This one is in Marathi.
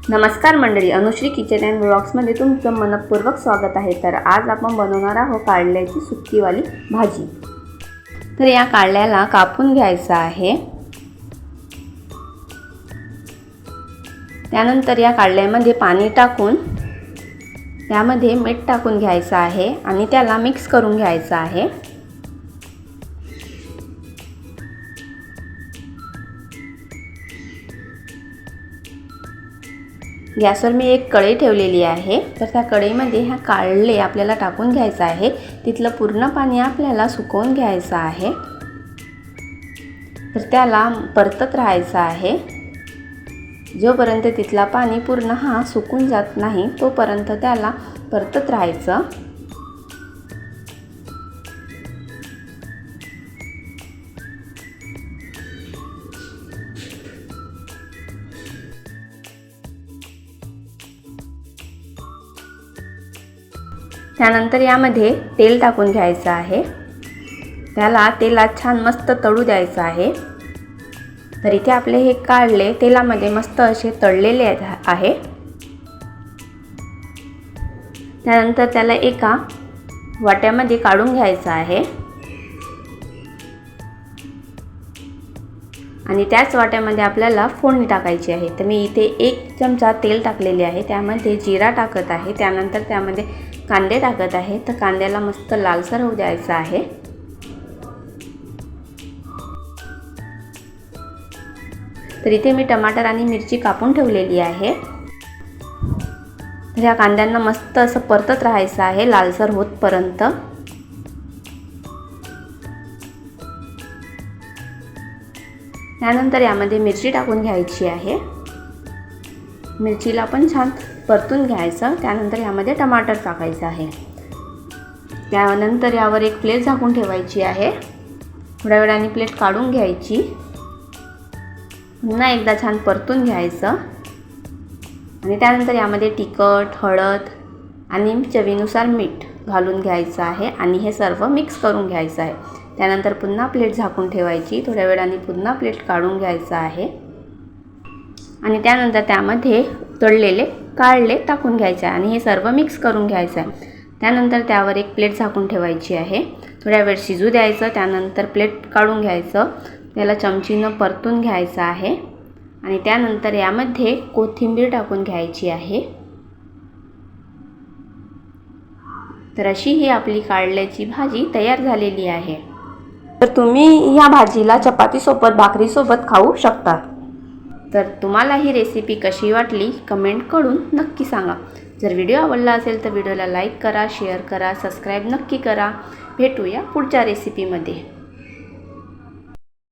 नमस्कार मंडळी, अनुश्री किचन अँड व्लॉग्समध्ये तुमचं मनपूर्वक स्वागत आहे। तर आज आपण बनवणार आहोत कारल्याची सुक्कीवाली भाजी। तर या कारल्याला कापून घ्यायचं आहे। त्यानंतर या कारल्यामध्ये पाणी टाकून त्यामध्ये मीठ टाकून घ्यायचं आहे आणि त्याला मिक्स करून घ्यायचं आहे। गॅसवर मी एक कढई ठेवलेली आहे। तर त्या कढईमध्ये हा कारले आपल्याला टाकून घ्यायचा आहे। तिथलं पूर्ण पाणी आपल्याला सुकवून घ्यायचं आहे। तर त्याला परतत राहायचं आहे जोपर्यंत तिथला पाणी पूर्ण सुकून जात नाही तोपर्यंत त्याला परतत राहायचं। त्यानंतर यामध्ये तेल टाकून घ्यायचं आहे। त्याला तेलात छान मस्त तळू द्यायचं आहे। तर इथे आपले हे कारले तेलामध्ये मस्त असे तळलेले आहे। त्यानंतर त्याला एका वाट्यामध्ये काढून घ्यायचं आहे आणि त्याच वाट्यामध्ये आपल्याला फोडणी टाकायची आहे। तर मी इथे 1 चमचा तेल टाकलेले आहे। त्यामध्ये जिरा टाकत आहे। त्यानंतर त्यामध्ये कांदे टाकत आहे। तर कांद्याला मस्त लालसर होऊ द्यायचं आहे। तर इथे मी टमाटर आणि मिरची कापून ठेवलेली आहे। तर या कांद्यांना मस्त असं परतत राहायचं आहे लालसर होतपर्यंत। त्यानंतर यामध्ये मिरची टाकून घ्यायची आहे। मिरचीला पण छान परतून घ्यायचं। त्यानंतर यामध्ये टमाटर टाकायचं आहे। त्यानंतर यावर एक प्लेट झाकून ठेवायची आहे। थोड्या वेळाने प्लेट काढून घ्यायची। पुन्हा एकदा छान परतून घ्यायचं आणि त्यानंतर यामध्ये तिखट, हळद आणि चवीनुसार मीठ घालून घ्यायचं आहे आणि हे सर्व मिक्स करून घ्यायचं आहे। त्यानंतर पुन्हा प्लेट झाकून ठेवायची। थोड्या वेळाने पुन्हा प्लेट काढून घ्यायचं आहे आणि त्यानंतर त्यामध्ये तळलेले कारले टाकून घ्यायचे आणि हे सर्व मिक्स करून घ्यायचं आहे। त्यानंतर त्यावर एक प्लेट झाकून ठेवायची आहे। थोड्या वेळ शिजू द्यायचं। त्यानंतर प्लेट काढून घ्यायचं। त्याला चमचीनं परतून घ्यायचं आहे आणि त्यानंतर यामध्ये कोथिंबीर टाकून घ्यायची आहे। तर अशी ही आपली कारल्याची भाजी तयार झालेली आहे। तर तुम्ही या भाजीला चपातीसोबत, भाकरीसोबत खाऊ शकता। तर तुम्हाला ही रेसिपी कशी वाटली कमेंट करून नक्की सांगा। जर व्हिडिओ आवडला असेल तर व्हिडिओला लाईक करा, शेअर करा, सबस्क्राईब नक्की करा। भेटूया पुढच्या रेसिपीमध्ये।